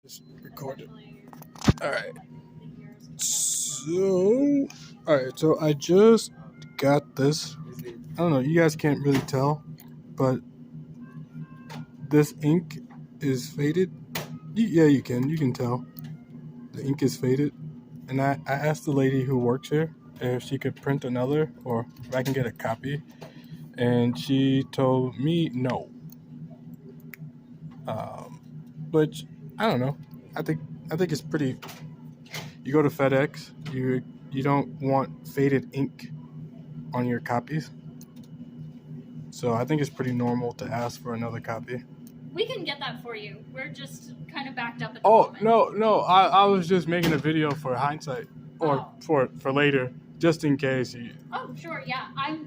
Just record it. Alright. So I just got this. I don't know, you guys can't really tell, but this ink is faded. Yeah, you can tell. The ink is faded. And I asked the lady who works here if she could print another or if I can get a copy. And she told me no. But I don't know. I think it's pretty. You go to FedEx, you don't want faded ink on your copies. So I think it's pretty normal to ask for another copy. We can get that for you. We're just kind of backed up at the Oh, moment. no. I was just making a video for hindsight or for later, just in case. Oh, sure, yeah. I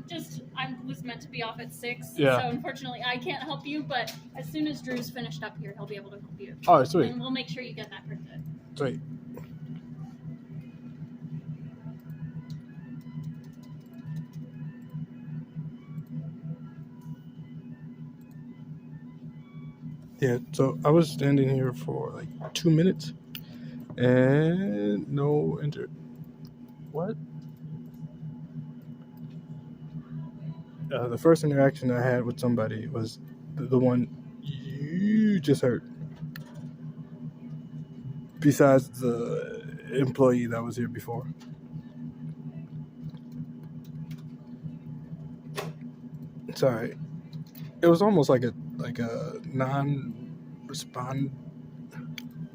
was meant to be off at 6, Yeah. so unfortunately I can't help you, but as soon as Drew's finished up here, he'll be able to help you. Oh, sweet. And we'll make sure you get that printed. Sweet. Yeah, so I was standing here for like 2 minutes and no enter. What? The first interaction I had with somebody was the one you just heard. Besides the employee that was here before. Sorry. It was almost like a non-respond.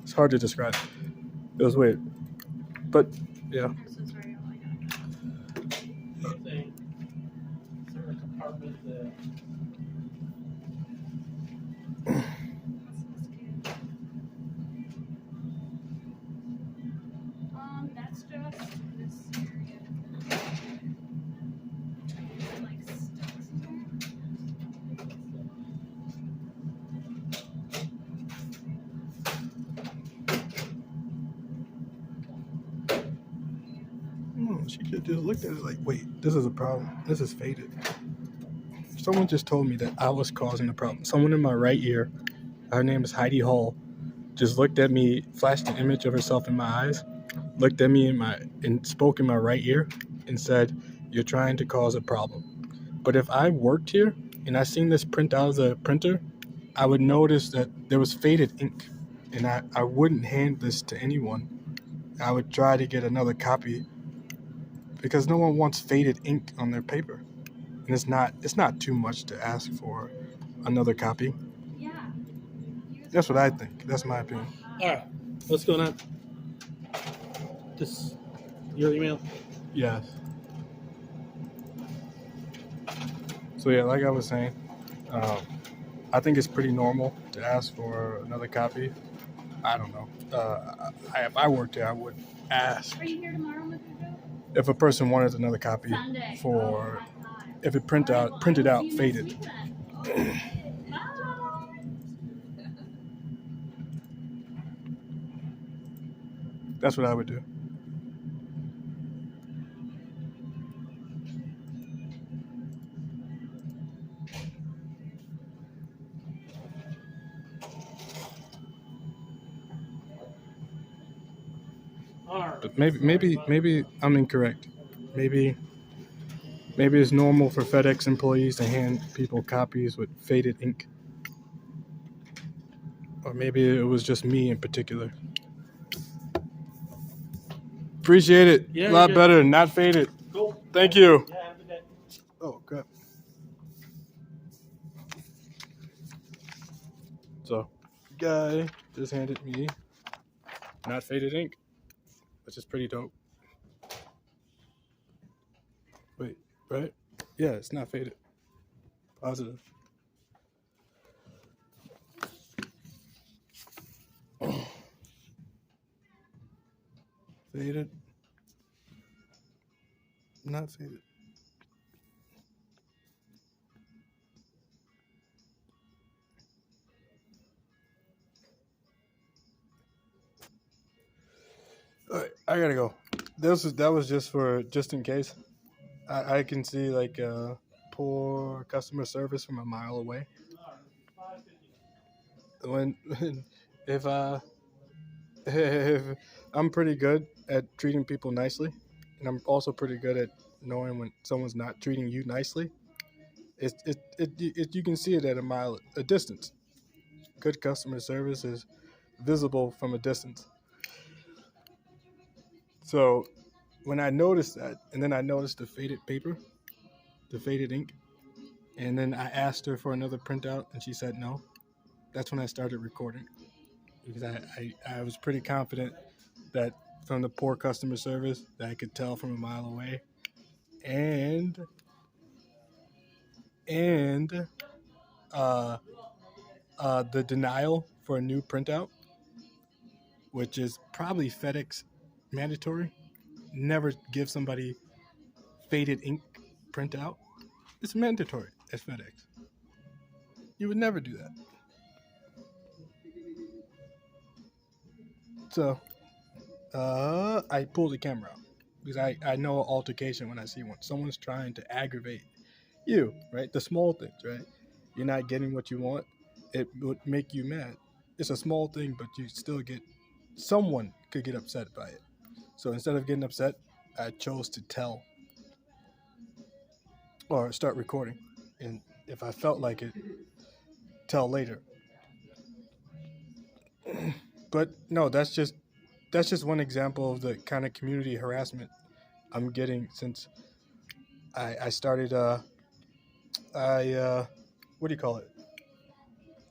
It's hard to describe. It was weird. But yeah. I'm so sorry. Oh my God. Is there a compartment that That's just this area. Like sticks in there. She just looked at it like, wait, this is a problem. This is faded. Someone just told me that I was causing the problem. Someone in my right ear, her name is Heidi Hall, just looked at me, flashed an image of herself in my eyes, looked at me and spoke in my right ear and said, "You're trying to cause a problem." But if I worked here and I seen this print out of the printer, I would notice that there was faded ink, and I wouldn't hand this to anyone. I would try to get another copy because no one wants faded ink on their paper, and it's not too much to ask for another copy. Yeah. That's what I think. That's my opinion. all right, what's going on? This your email? Yes. So yeah, like I was saying, I think it's pretty normal to ask for another copy. I don't know. If I worked there, I would ask Are you here tomorrow, Mr. Joe? if a person wanted another copy Sunday. for Oh, my God. if it printed out See you faded. next week then. Bye. That's what I would do. All right. But maybe I'm incorrect. Maybe it's normal for FedEx employees to hand people copies with faded ink. Or maybe it was just me in particular. Appreciate it. Yeah, a lot good. better, not faded. Cool. Thank you. Yeah, have a good day. Oh, crap. So, guy just handed me not faded ink, which is pretty dope. Wait, right? Yeah, it's not faded. Positive. Faded. Not faded. All right, I gotta go. That was just in case. I can see like poor customer service from a mile away. When if I'm pretty good at treating people nicely, and I'm also pretty good at knowing when someone's not treating you nicely. You can see it at a distance. Good customer service is visible from a distance. So when I noticed that, and then I noticed the faded paper, the faded ink, and then I asked her for another printout, and she said no. That's when I started recording because I was pretty confident that from the poor customer service that I could tell from a mile away, and and uh, the denial for a new printout, which is probably FedEx mandatory. Never give somebody faded ink printout. It's mandatory at FedEx. You would never do that. So I pull the camera out because I know an altercation when I see one. Someone's trying to aggravate you, right? The small things, right? You're not getting what you want. It would make you mad. It's a small thing, but you still get, someone could get upset by it. So instead of getting upset, I chose to tell or start recording. And if I felt like it, tell later. But no, that's just one example of the kind of community harassment I'm getting since I started what do you call it?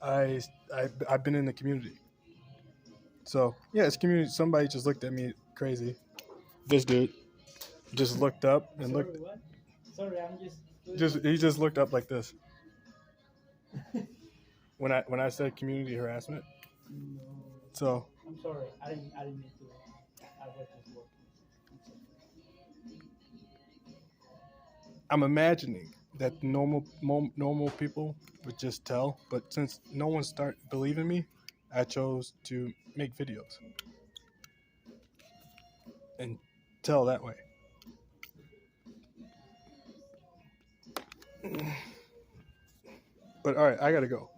I've been in the community. So yeah, it's community. Somebody just looked at me crazy. This dude just looked up and Sorry, looked. what? Sorry, I'm He just looked up like this when I said community harassment. No. So I'm sorry. I didn't mean to. I was just working. I'm imagining that normal people would just tell, but since no one start believing me, I chose to make videos and tell that way. But all right, I gotta go.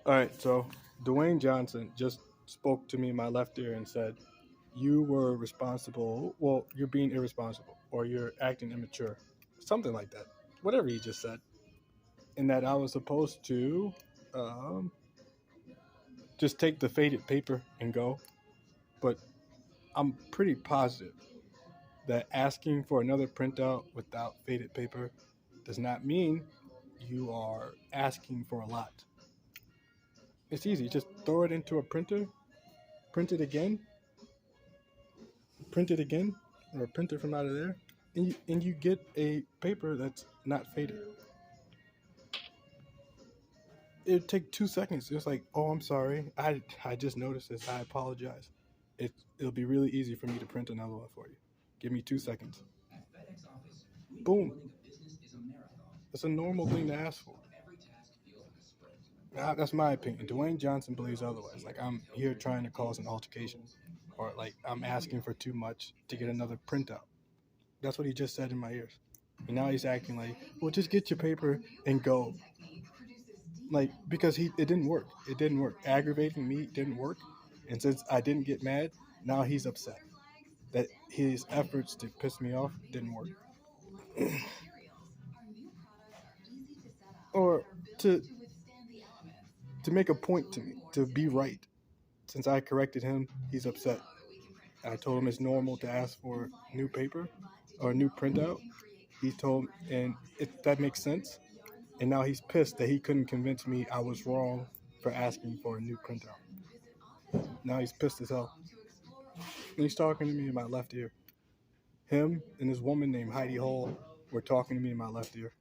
All right, so Dwayne Johnson just spoke to me in my left ear and said, "You were responsible. Well, you're being irresponsible, or you're acting immature, something like that. Whatever he just said, and that I was supposed to um, just take the faded paper and go. But I'm pretty positive that asking for another printout without faded paper does not mean you are asking for a lot. It's easy. Just throw it into a printer, print it again, print it again, or print it from out of there, and you get a paper that's not faded. It'd take 2 seconds. It's like, oh, I'm sorry. I just noticed this. I apologize. It'll be really easy for me to print another one for you. Give me 2 seconds. Boom. It's a normal thing to ask for. That's my opinion. Dwayne Johnson believes otherwise. Like I'm here trying to cause an altercation, or like I'm asking for too much to get another printout. That's what he just said in my ears. And now he's acting like, well, just get your paper and go. Like because it didn't work. It didn't work. Aggravating me didn't work. And since I didn't get mad, now he's upset that his efforts to piss me off didn't work. Or to make a point to me, to be right. Since I corrected him, he's upset. I told him it's normal to ask for new paper or a new printout. He told, and that makes sense. And now he's pissed that he couldn't convince me I was wrong for asking for a new printout. Now he's pissed as hell. And he's talking to me in my left ear. Him and this woman named Heidi Hall were talking to me in my left ear.